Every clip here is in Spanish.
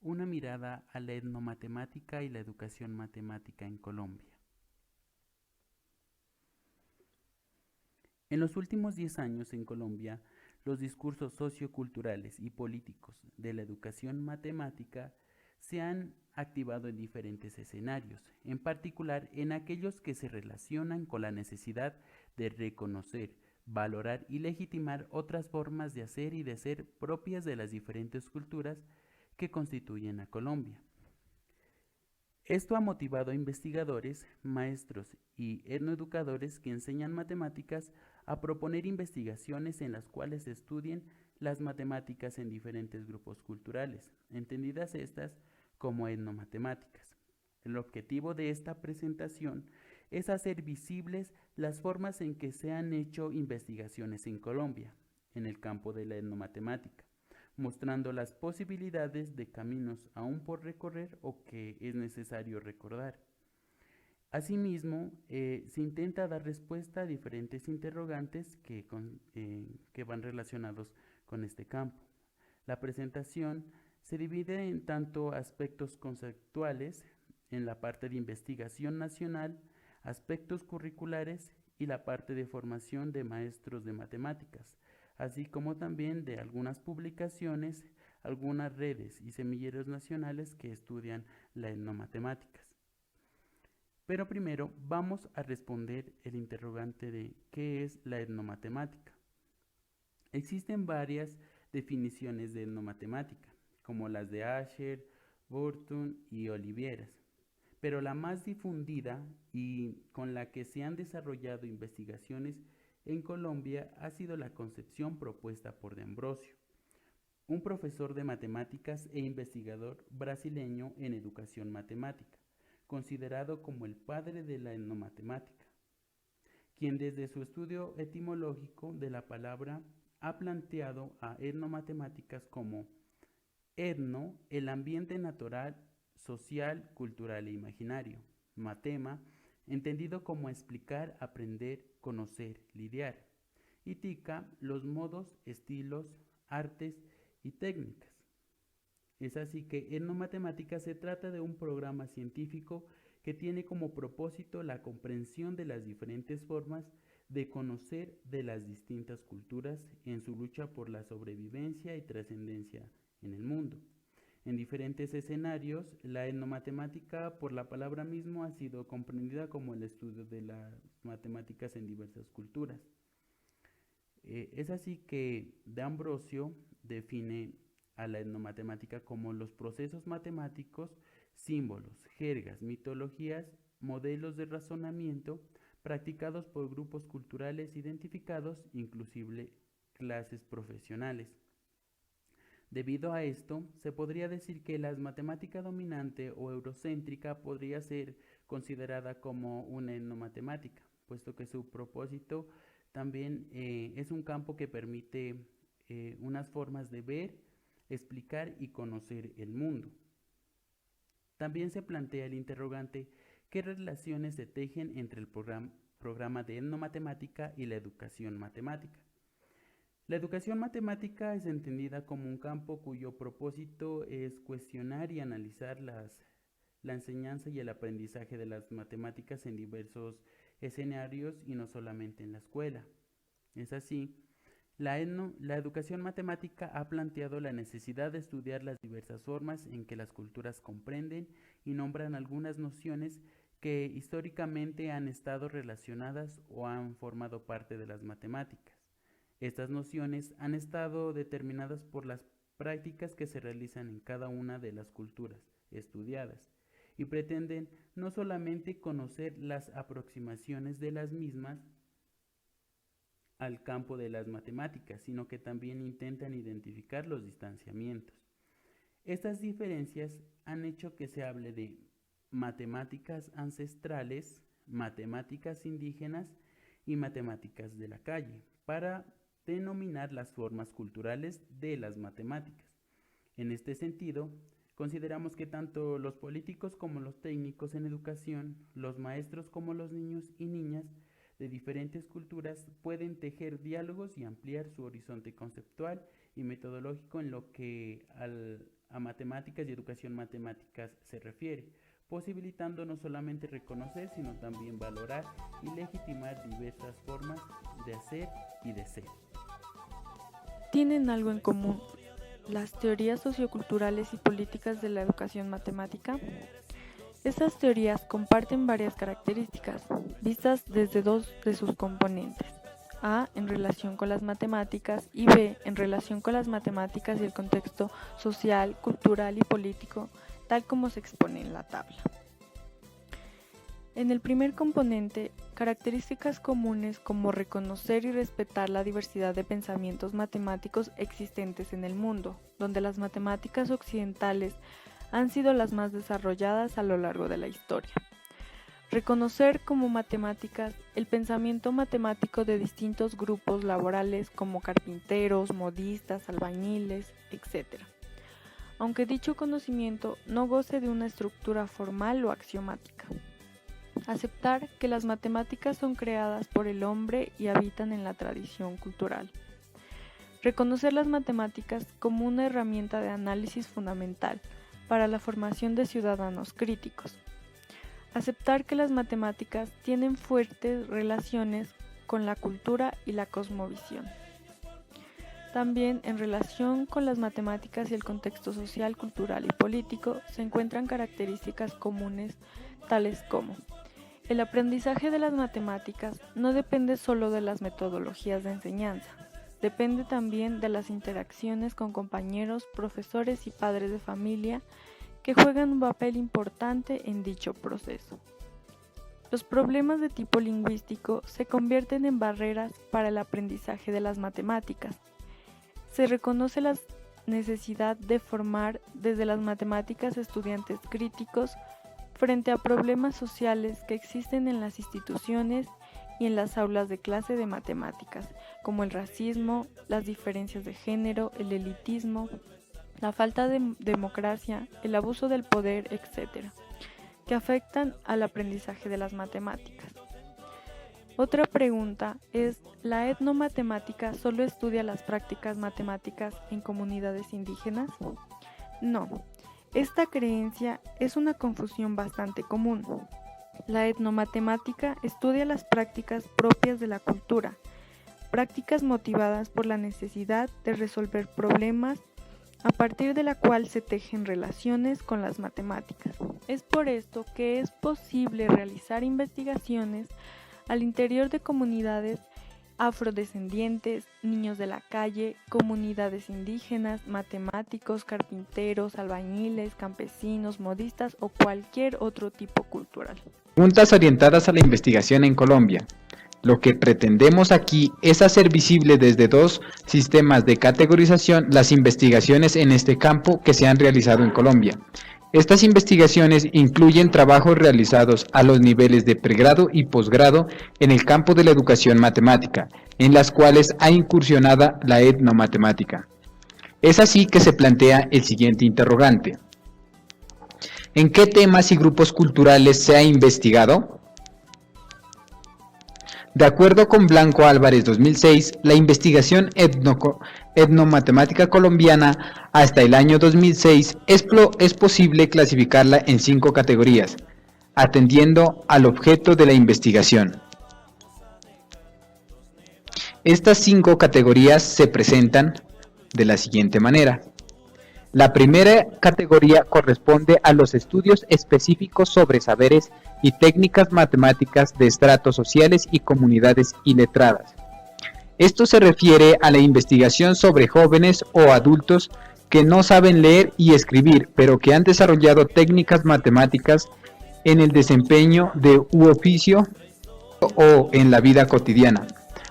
una mirada a la etnomatemática y la educación matemática en Colombia. En los últimos 10 años en Colombia, los discursos socioculturales y políticos de la educación matemática se han activado en diferentes escenarios, en particular en aquellos que se relacionan con la necesidad de reconocer, valorar y legitimar otras formas de hacer y de ser propias de las diferentes culturas que constituyen a Colombia. Esto ha motivado a investigadores, maestros y etnoeducadores que enseñan matemáticas a proponer investigaciones en las cuales se estudien las matemáticas en diferentes grupos culturales, entendidas estas como etnomatemáticas. El objetivo de esta presentación es hacer visibles las formas en que se han hecho investigaciones en Colombia, en el campo de la etnomatemática, mostrando las posibilidades de caminos aún por recorrer o que es necesario recordar. Asimismo, se intenta dar respuesta a diferentes interrogantes que van relacionados con este campo. La presentación se divide en tanto aspectos conceptuales, en la parte de investigación nacional, aspectos curriculares y la parte de formación de maestros de matemáticas, así como también de algunas publicaciones, algunas redes y semilleros nacionales que estudian la etnomatemáticas. Pero primero vamos a responder el interrogante de ¿qué es la etnomatemática? Existen varias definiciones de etnomatemática, como las de Asher, Burton y Olivieras, pero la más difundida y con la que se han desarrollado investigaciones en Colombia ha sido la concepción propuesta por de Ambrosio, un profesor de matemáticas e investigador brasileño en educación matemática, considerado como el padre de la etnomatemática, quien desde su estudio etimológico de la palabra ha planteado a etnomatemáticas como etno, el ambiente natural, social, cultural e imaginario; matema, entendido como explicar, aprender, conocer, lidiar; y tica, los modos, estilos, artes y técnicas. Es así que etnomatemática se trata de un programa científico que tiene como propósito la comprensión de las diferentes formas de conocer de las distintas culturas en su lucha por la sobrevivencia y trascendencia en el mundo. En diferentes escenarios, la etnomatemática, por la palabra mismo, ha sido comprendida como el estudio de las matemáticas en diversas culturas. Es así que de Ambrosio define a la etnomatemática como los procesos matemáticos, símbolos, jergas, mitologías, modelos de razonamiento practicados por grupos culturales identificados, inclusive clases profesionales. Debido a esto, se podría decir que la matemática dominante o eurocéntrica podría ser considerada como una etnomatemática, puesto que su propósito también es un campo que permite unas formas de ver, explicar y conocer el mundo. También se plantea el interrogante: ¿qué relaciones se tejen entre el programa de etnomatemática y la educación matemática? La educación matemática es entendida como un campo cuyo propósito es cuestionar y analizar la enseñanza y el aprendizaje de las matemáticas en diversos escenarios y no solamente en la escuela. Es así, la educación matemática ha planteado la necesidad de estudiar las diversas formas en que las culturas comprenden y nombran algunas nociones que históricamente han estado relacionadas o han formado parte de las matemáticas. Estas nociones han estado determinadas por las prácticas que se realizan en cada una de las culturas estudiadas y pretenden no solamente conocer las aproximaciones de las mismas al campo de las matemáticas, sino que también intentan identificar los distanciamientos. Estas diferencias han hecho que se hable de matemáticas ancestrales, matemáticas indígenas y matemáticas de la calle, para denominar las formas culturales de las matemáticas. En este sentido, consideramos que tanto los políticos como los técnicos en educación, los maestros como los niños y niñas de diferentes culturas pueden tejer diálogos y ampliar su horizonte conceptual y metodológico en lo que a matemáticas y educación matemáticas se refiere, posibilitando no solamente reconocer, sino también valorar y legitimar diversas formas de hacer y de ser. ¿Tienen algo en común las teorías socioculturales y políticas de la educación matemática? Estas teorías comparten varias características, vistas desde dos de sus componentes: A, en relación con las matemáticas, y B, en relación con las matemáticas y el contexto social, cultural y político, tal como se expone en la tabla. En el primer componente, características comunes como reconocer y respetar la diversidad de pensamientos matemáticos existentes en el mundo, donde las matemáticas occidentales han sido las más desarrolladas a lo largo de la historia. Reconocer como matemáticas el pensamiento matemático de distintos grupos laborales como carpinteros, modistas, albañiles, etc. Aunque dicho conocimiento no goce de una estructura formal o axiomática. Aceptar que las matemáticas son creadas por el hombre y habitan en la tradición cultural. Reconocer las matemáticas como una herramienta de análisis fundamental para la formación de ciudadanos críticos. Aceptar que las matemáticas tienen fuertes relaciones con la cultura y la cosmovisión. También en relación con las matemáticas y el contexto social, cultural y político se encuentran características comunes tales como: el aprendizaje de las matemáticas no depende solo de las metodologías de enseñanza, depende también de las interacciones con compañeros, profesores y padres de familia que juegan un papel importante en dicho proceso. Los problemas de tipo lingüístico se convierten en barreras para el aprendizaje de las matemáticas. Se reconoce la necesidad de formar desde las matemáticas estudiantes críticos frente a problemas sociales que existen en las instituciones y en las aulas de clase de matemáticas, como el racismo, las diferencias de género, el elitismo, la falta de democracia, el abuso del poder, etc., que afectan al aprendizaje de las matemáticas. Otra pregunta es: ¿la etnomatemática solo estudia las prácticas matemáticas en comunidades indígenas? No, esta creencia es una confusión bastante común. La etnomatemática estudia las prácticas propias de la cultura, prácticas motivadas por la necesidad de resolver problemas a partir de la cual se tejen relaciones con las matemáticas. Es por esto que es posible realizar investigaciones al interior de comunidades afrodescendientes, niños de la calle, comunidades indígenas, matemáticos, carpinteros, albañiles, campesinos, modistas o cualquier otro tipo cultural. Preguntas orientadas a la investigación en Colombia. Lo que pretendemos aquí es hacer visible desde dos sistemas de categorización las investigaciones en este campo que se han realizado en Colombia. Estas investigaciones incluyen trabajos realizados a los niveles de pregrado y posgrado en el campo de la educación matemática, en las cuales ha incursionado la etnomatemática. Es así que se plantea el siguiente interrogante: ¿en qué temas y grupos culturales se ha investigado? De acuerdo con Blanco Álvarez 2006, la investigación etnomatemática colombiana hasta el año 2006 es posible clasificarla en 5 categorías, atendiendo al objeto de la investigación. Estas 5 categorías se presentan de la siguiente manera. La primera categoría corresponde a los estudios específicos sobre saberes y técnicas matemáticas de estratos sociales y comunidades iletradas. Esto se refiere a la investigación sobre jóvenes o adultos que no saben leer y escribir, pero que han desarrollado técnicas matemáticas en el desempeño de un oficio o en la vida cotidiana.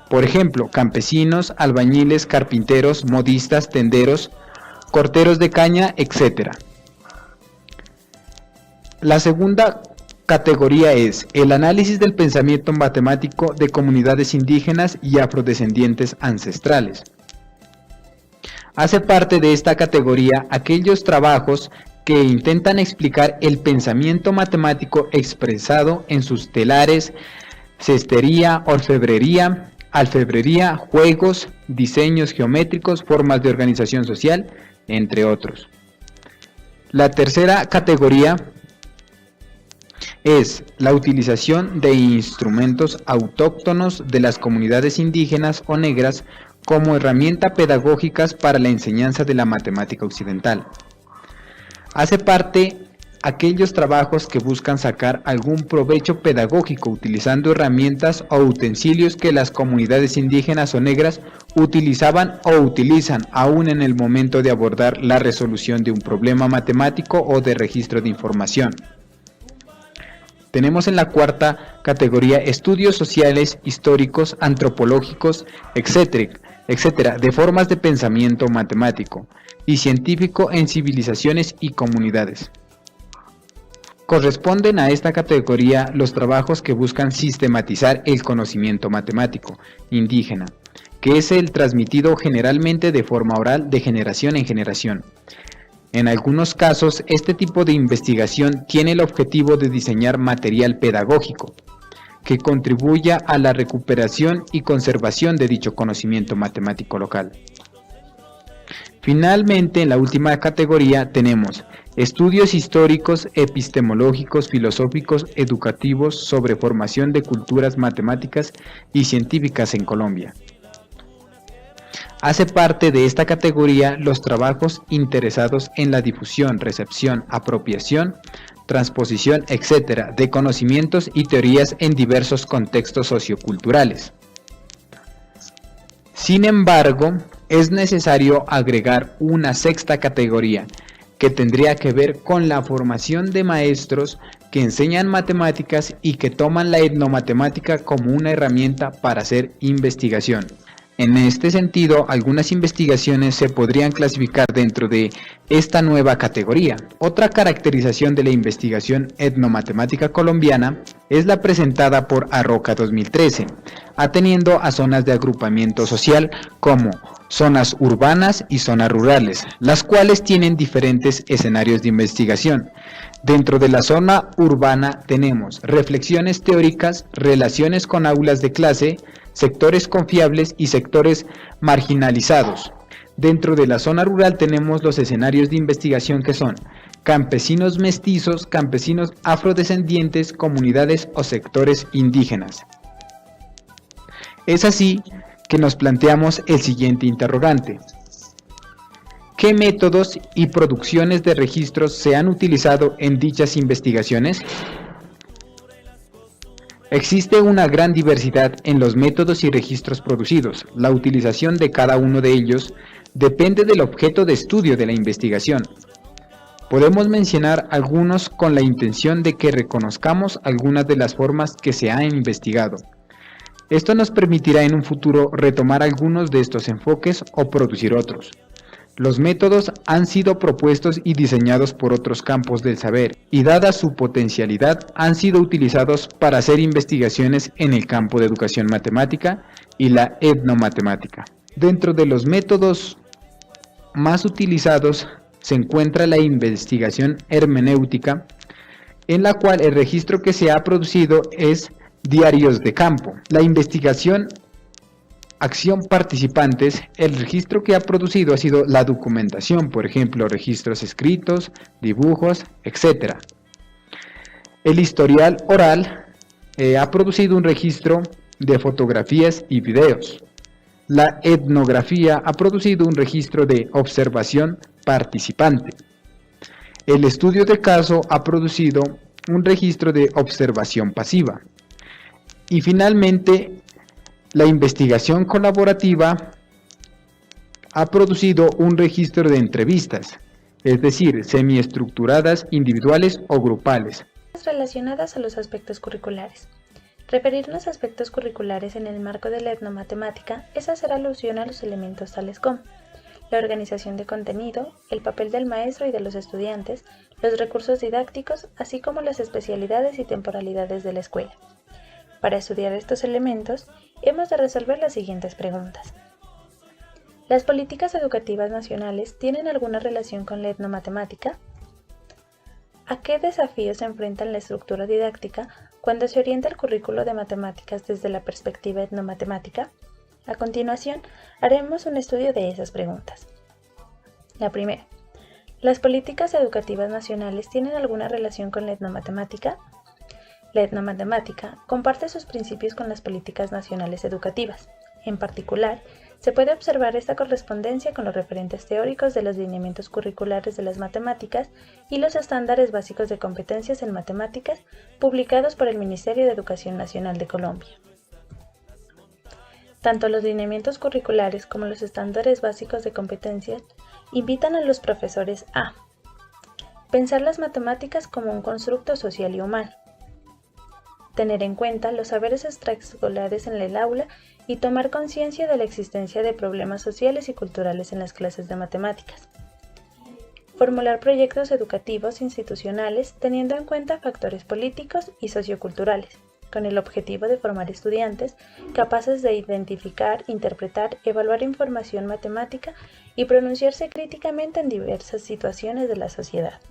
Por ejemplo, campesinos, albañiles, carpinteros, modistas, tenderos, corteros de caña, etc. La segunda categoría es el análisis del pensamiento matemático de comunidades indígenas y afrodescendientes ancestrales. Hace parte de esta categoría aquellos trabajos que intentan explicar el pensamiento matemático expresado en sus telares, cestería, orfebrería, alfebrería, juegos, diseños geométricos, formas de organización social, entre otros. La tercera categoría es la utilización de instrumentos autóctonos de las comunidades indígenas o negras como herramienta pedagógicas para la enseñanza de la matemática occidental. Hace parte aquellos trabajos que buscan sacar algún provecho pedagógico utilizando herramientas o utensilios que las comunidades indígenas o negras utilizaban o utilizan aún en el momento de abordar la resolución de un problema matemático o de registro de información. Tenemos en la cuarta categoría estudios sociales, históricos, antropológicos, etcétera, de formas de pensamiento matemático y científico en civilizaciones y comunidades. Corresponden a esta categoría los trabajos que buscan sistematizar el conocimiento matemático indígena, que es el transmitido generalmente de forma oral de generación en generación. En algunos casos, este tipo de investigación tiene el objetivo de diseñar material pedagógico que contribuya a la recuperación y conservación de dicho conocimiento matemático local. Finalmente, en la última categoría tenemos estudios históricos, epistemológicos, filosóficos, educativos sobre formación de culturas matemáticas y científicas en Colombia. Hace parte de esta categoría los trabajos interesados en la difusión, recepción, apropiación, transposición, etcétera, de conocimientos y teorías en diversos contextos socioculturales. Sin embargo, es necesario agregar una sexta categoría que tendría que ver con la formación de maestros que enseñan matemáticas y que toman la etnomatemática como una herramienta para hacer investigación. En este sentido, algunas investigaciones se podrían clasificar dentro de esta nueva categoría. Otra caracterización de la investigación etnomatemática colombiana es la presentada por Arroca 2013, atendiendo a zonas de agrupamiento social como zonas urbanas y zonas rurales, las cuales tienen diferentes escenarios de investigación. Dentro de la zona urbana tenemos reflexiones teóricas, relaciones con aulas de clase, sectores confiables y sectores marginalizados. Dentro de la zona rural tenemos los escenarios de investigación que son campesinos mestizos, campesinos afrodescendientes, comunidades o sectores indígenas. Es así que nos planteamos el siguiente interrogante. ¿Qué métodos y producciones de registros se han utilizado en dichas investigaciones? Existe una gran diversidad en los métodos y registros producidos. La utilización de cada uno de ellos depende del objeto de estudio de la investigación. Podemos mencionar algunos con la intención de que reconozcamos algunas de las formas que se han investigado. Esto nos permitirá en un futuro retomar algunos de estos enfoques o producir otros. Los métodos han sido propuestos y diseñados por otros campos del saber y dada su potencialidad han sido utilizados para hacer investigaciones en el campo de educación matemática y la etnomatemática. Dentro de los métodos más utilizados se encuentra la investigación hermenéutica, en la cual el registro que se ha producido es diarios de campo. La investigación acción participantes, el registro que ha producido ha sido la documentación, por ejemplo, registros escritos, dibujos, etc. El historial oral ha producido un registro de fotografías y videos. La etnografía ha producido un registro de observación participante. El estudio de caso ha producido un registro de observación pasiva. Y finalmente, la investigación colaborativa ha producido un registro de entrevistas, es decir, semiestructuradas, individuales o grupales. Relacionadas a los aspectos curriculares. Referirnos a aspectos curriculares en el marco de la etnomatemática es hacer alusión a los elementos tales como la organización de contenido, el papel del maestro y de los estudiantes, los recursos didácticos, así como las especialidades y temporalidades de la escuela. Para estudiar estos elementos, hemos de resolver las siguientes preguntas. ¿Las políticas educativas nacionales tienen alguna relación con la etnomatemática? ¿A qué desafíos se enfrenta la estructura didáctica cuando se orienta el currículo de matemáticas desde la perspectiva etnomatemática? A continuación, haremos un estudio de esas preguntas. La primera, ¿Las políticas educativas nacionales tienen alguna relación con la etnomatemática? La etnomatemática comparte sus principios con las políticas nacionales educativas. En particular, se puede observar esta correspondencia con los referentes teóricos de los lineamientos curriculares de las matemáticas y los estándares básicos de competencias en matemáticas publicados por el Ministerio de Educación Nacional de Colombia. Tanto los lineamientos curriculares como los estándares básicos de competencias invitan a los profesores a pensar las matemáticas como un constructo social y humano, tener en cuenta los saberes extraescolares en el aula y tomar conciencia de la existencia de problemas sociales y culturales en las clases de matemáticas. Formular proyectos educativos institucionales teniendo en cuenta factores políticos y socioculturales, con el objetivo de formar estudiantes capaces de identificar, interpretar, evaluar información matemática y pronunciarse críticamente en diversas situaciones de la sociedad.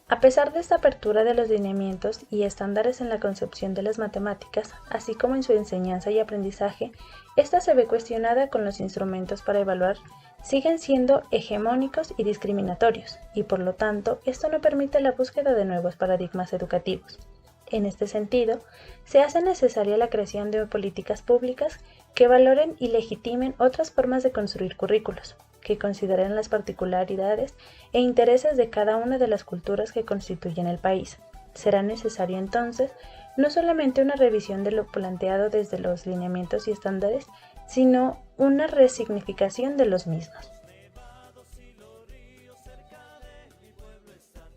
A pesar de esta apertura de los lineamientos y estándares en la concepción de las matemáticas, así como en su enseñanza y aprendizaje, esta se ve cuestionada con los instrumentos para evaluar siguen siendo hegemónicos y discriminatorios, y por lo tanto, esto no permite la búsqueda de nuevos paradigmas educativos. En este sentido, se hace necesaria la creación de políticas públicas que valoren y legitimen otras formas de construir currículos, que consideren las particularidades e intereses de cada una de las culturas que constituyen el país. Será necesario entonces no solamente una revisión de lo planteado desde los lineamientos y estándares, sino una resignificación de los mismos.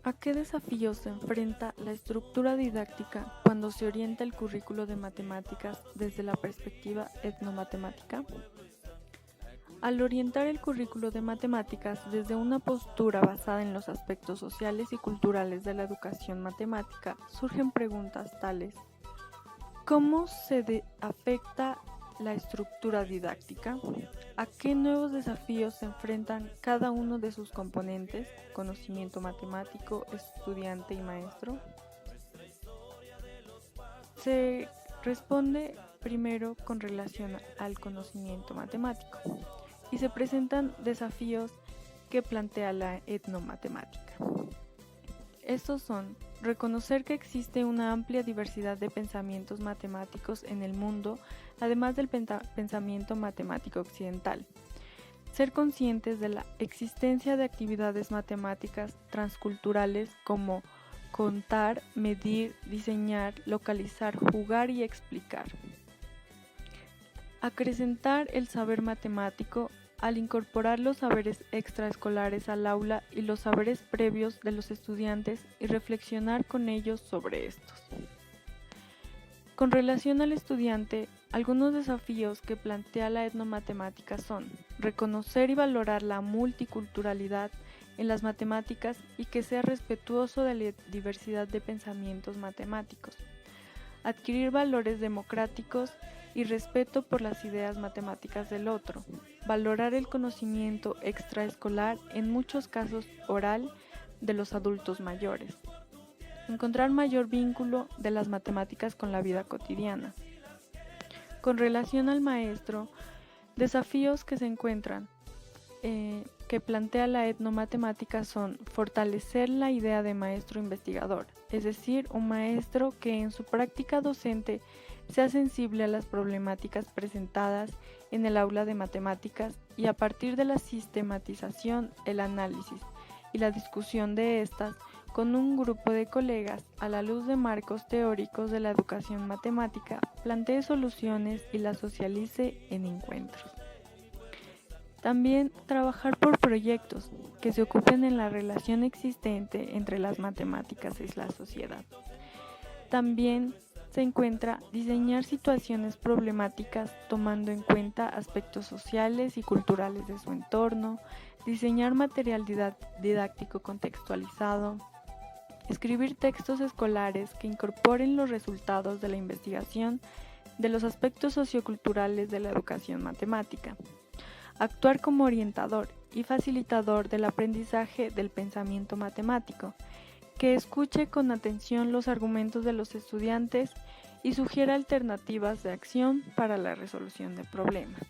¿A qué desafíos se enfrenta la estructura didáctica cuando se orienta el currículo de matemáticas desde la perspectiva etnomatemática? Al orientar el currículo de matemáticas desde una postura basada en los aspectos sociales y culturales de la educación matemática, surgen preguntas tales: ¿cómo se afecta la estructura didáctica? ¿A qué nuevos desafíos se enfrentan cada uno de sus componentes, conocimiento matemático, estudiante y maestro? Se responde primero con relación al conocimiento matemático y se presentan desafíos que plantea la etnomatemática. Estos son: reconocer que existe una amplia diversidad de pensamientos matemáticos en el mundo, además del pensamiento matemático occidental. Ser conscientes de la existencia de actividades matemáticas transculturales como contar, medir, diseñar, localizar, jugar y explicar. Acrecentar el saber matemático al incorporar los saberes extraescolares al aula y los saberes previos de los estudiantes y reflexionar con ellos sobre estos. Con relación al estudiante, algunos desafíos que plantea la etnomatemática son: reconocer y valorar la multiculturalidad en las matemáticas y que sea respetuoso de la diversidad de pensamientos matemáticos, adquirir valores democráticos y respeto por las ideas matemáticas del otro, valorar el conocimiento extraescolar, en muchos casos oral, de los adultos mayores, encontrar mayor vínculo de las matemáticas con la vida cotidiana. Con relación al maestro, desafíos que se encuentran que plantea la etnomatemática son: fortalecer la idea de maestro investigador, es decir, un maestro que en su práctica docente sea sensible a las problemáticas presentadas en el aula de matemáticas y a partir de la sistematización, el análisis y la discusión de estas con un grupo de colegas a la luz de marcos teóricos de la educación matemática, plantee soluciones y las socialice en encuentros. También trabajar por proyectos que se ocupen en la relación existente entre las matemáticas y la sociedad. También se encuentra diseñar situaciones problemáticas tomando en cuenta aspectos sociales y culturales de su entorno, diseñar material didáctico contextualizado, escribir textos escolares que incorporen los resultados de la investigación de los aspectos socioculturales de la educación matemática, actuar como orientador y facilitador del aprendizaje del pensamiento matemático, que escuche con atención los argumentos de los estudiantes y sugiera alternativas de acción para la resolución de problemas.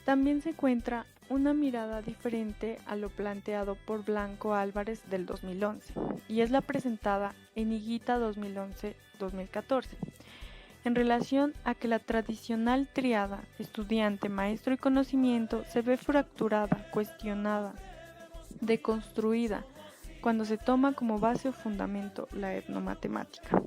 También se encuentra una mirada diferente a lo planteado por Blanco Álvarez del 2011, y es la presentada en Higuita 2011-2014, en relación a que la tradicional tríada estudiante, maestro y conocimiento se ve fracturada, cuestionada, deconstruida, cuando se toma como base o fundamento la etnomatemática.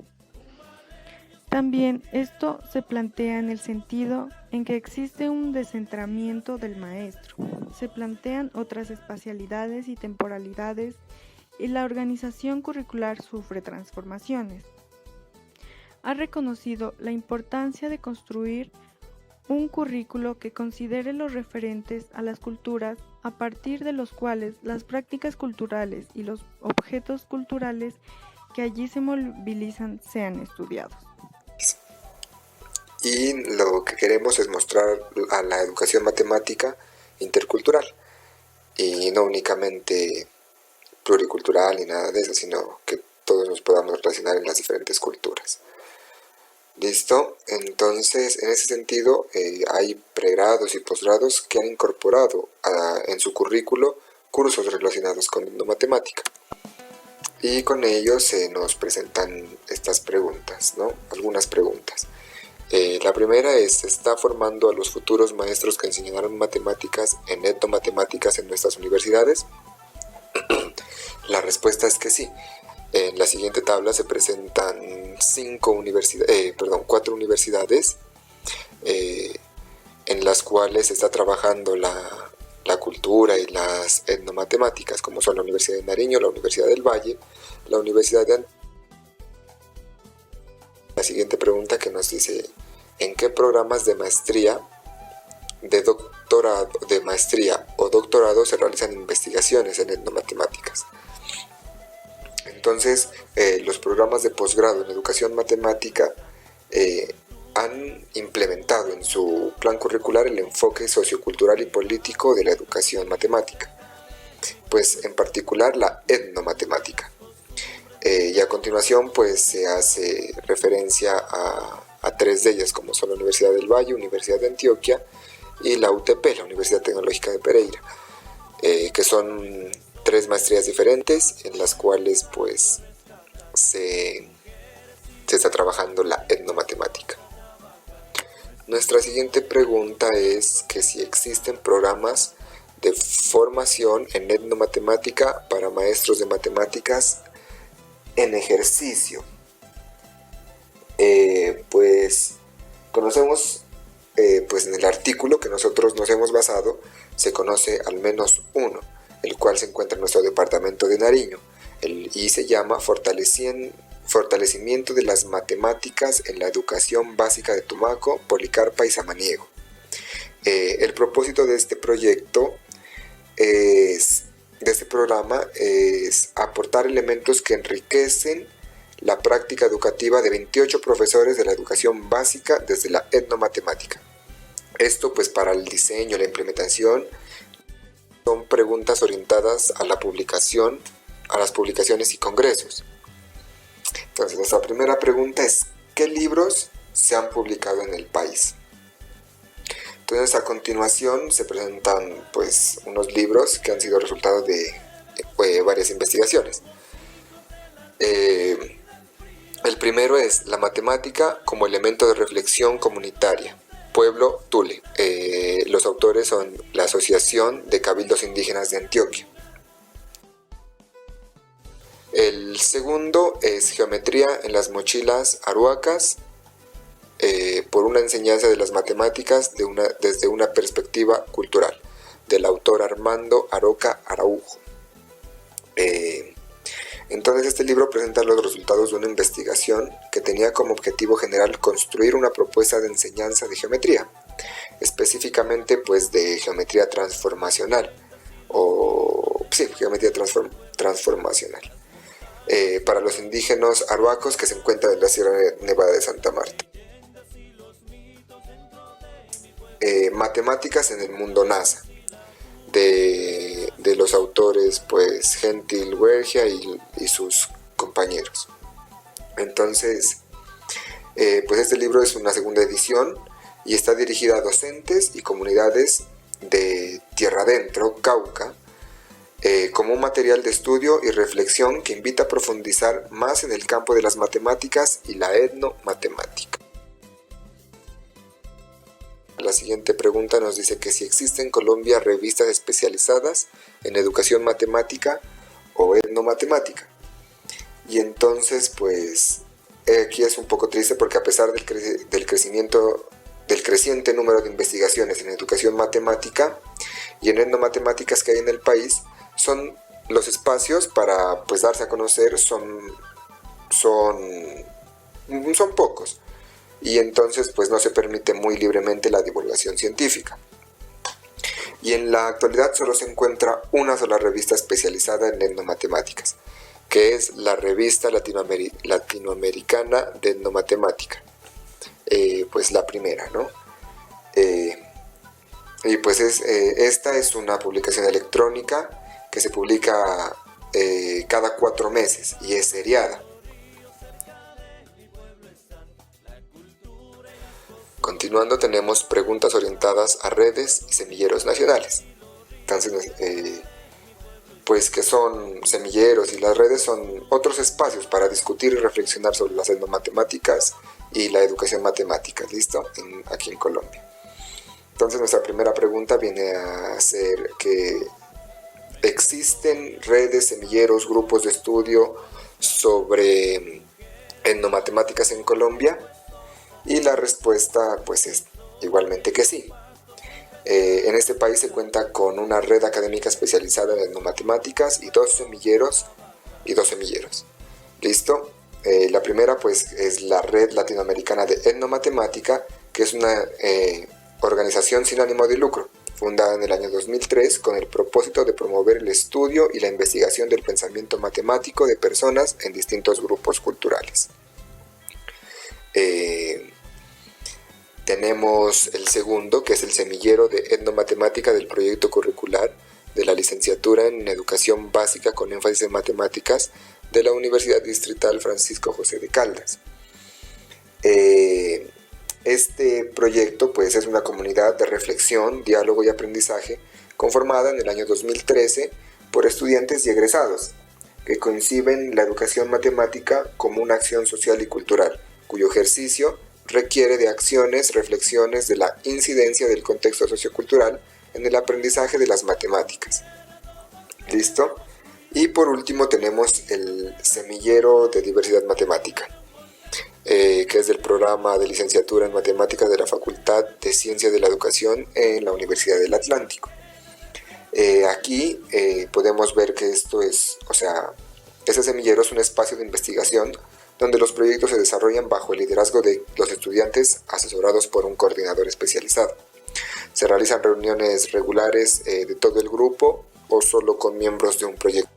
También esto se plantea en el sentido en que existe un descentramiento del maestro, se plantean otras espacialidades y temporalidades y la organización curricular sufre transformaciones. Ha reconocido la importancia de construir un currículo que considere los referentes a las culturas a partir de los cuales las prácticas culturales y los objetos culturales que allí se movilizan sean estudiados. Y lo que queremos es mostrar a la educación matemática intercultural y no únicamente pluricultural ni nada de eso, sino que todos nos podamos relacionar en las diferentes culturas. ¿Listo? Entonces, en ese sentido, hay pregrados y posgrados que han incorporado en su currículo cursos relacionados con etnomatemática. Y con ellos se nos presentan estas preguntas, ¿no? Algunas preguntas. La primera es, ¿se está formando a los futuros maestros que enseñarán matemáticas en etnomatemáticas en nuestras universidades? La respuesta es que sí. En la siguiente tabla se presentan 4 universidades en las cuales se está trabajando la cultura y las etnomatemáticas, como son la Universidad de Nariño, la Universidad del Valle, la Universidad de La siguiente pregunta que nos dice, ¿en qué programas de maestría, de maestría o doctorado se realizan investigaciones en etnomatemáticas? Entonces, los programas de posgrado en educación matemática han implementado en su plan curricular el enfoque sociocultural y político de la educación matemática, pues en particular la etnomatemática. Y a continuación pues se hace referencia a 3 de ellas, como son la Universidad del Valle, Universidad de Antioquia y la UTP, la Universidad Tecnológica de Pereira, que son 3 maestrías diferentes en las cuales pues se está trabajando la etnomatemática. Nuestra siguiente pregunta es que si existen programas de formación en etnomatemática para maestros de matemáticas en ejercicio. Pues conocemos, pues en el artículo que nosotros nos hemos basado, se conoce al menos uno, el cual se encuentra en nuestro departamento de Nariño, y se llama Fortalecimiento de las Matemáticas en la Educación Básica de Tumaco, Policarpa y Samaniego. El propósito de este proyecto de este programa es aportar elementos que enriquecen la práctica educativa de 28 profesores de la educación básica desde la etnomatemática. Esto pues para el diseño, la implementación, son preguntas orientadas a la publicación, a las publicaciones y congresos. Entonces nuestra primera pregunta es, ¿qué libros se han publicado en el país? Entonces a continuación se presentan pues unos libros que han sido resultado de varias investigaciones. El primero es La matemática como elemento de reflexión comunitaria, Pueblo Tule. Los autores son la Asociación de Cabildos Indígenas de Antioquia. El segundo es Geometría en las mochilas aruacas, por una enseñanza de las matemáticas desde una perspectiva cultural, del autor Armando Aroca Araujo. Entonces este libro presenta los resultados de una investigación que tenía como objetivo general construir una propuesta de enseñanza de geometría, específicamente pues de geometría transformacional, geometría transformacional, para los indígenas aruacos que se encuentran en la Sierra Nevada de Santa Marta. Matemáticas en el mundo NASA, de los autores pues Gentil Huergia y sus compañeros. Entonces pues este libro es una segunda edición y está dirigida a docentes y comunidades de Tierra Adentro, Cauca, como un material de estudio y reflexión que invita a profundizar más en el campo de las matemáticas y la etnomatemática. La siguiente pregunta nos dice que si existen en Colombia revistas especializadas en educación matemática o etnomatemática. Y entonces, pues, aquí es un poco triste porque a pesar del creciente número de investigaciones en educación matemática y en etnomatemáticas que hay en el país, son los espacios para pues darse a conocer son pocos, y entonces pues no se permite muy libremente la divulgación científica. Y en la actualidad solo se encuentra una sola revista especializada en etnomatemáticas, que es la Revista Latinoamericana de Etnomatemática, pues la primera, ¿no? Y pues esta es una publicación electrónica que se publica cada 4 meses y es seriada. Continuando, tenemos preguntas orientadas a redes y semilleros nacionales. Entonces, pues que son semilleros, y las redes son otros espacios para discutir y reflexionar sobre las etnomatemáticas y la educación matemática, ¿listo? Aquí en Colombia. Entonces nuestra primera pregunta viene a ser que ¿existen redes, semilleros, grupos de estudio sobre etnomatemáticas en Colombia? Y la respuesta pues es igualmente que sí. En este país se cuenta con una red académica especializada en etnomatemáticas y dos semilleros. ¿Listo? La primera pues es la Red Latinoamericana de Etnomatemática, que es una organización sin ánimo de lucro, fundada en el año 2003 con el propósito de promover el estudio y la investigación del pensamiento matemático de personas en distintos grupos culturales. Tenemos el segundo, que es el semillero de etnomatemática del proyecto curricular de la licenciatura en Educación Básica con énfasis en Matemáticas de la Universidad Distrital Francisco José de Caldas. Este proyecto pues es una comunidad de reflexión, diálogo y aprendizaje conformada en el año 2013 por estudiantes y egresados que conciben la educación matemática como una acción social y cultural, cuyo ejercicio requiere de acciones, reflexiones de la incidencia del contexto sociocultural en el aprendizaje de las matemáticas. ¿Listo? Y por último tenemos el semillero de diversidad matemática, que es del programa de licenciatura en matemáticas de la Facultad de Ciencias de la Educación en la Universidad del Atlántico. Aquí podemos ver que ese semillero es un espacio de investigación donde los proyectos se desarrollan bajo el liderazgo de los estudiantes asesorados por un coordinador especializado. Se realizan reuniones regulares de todo el grupo o solo con miembros de un proyecto.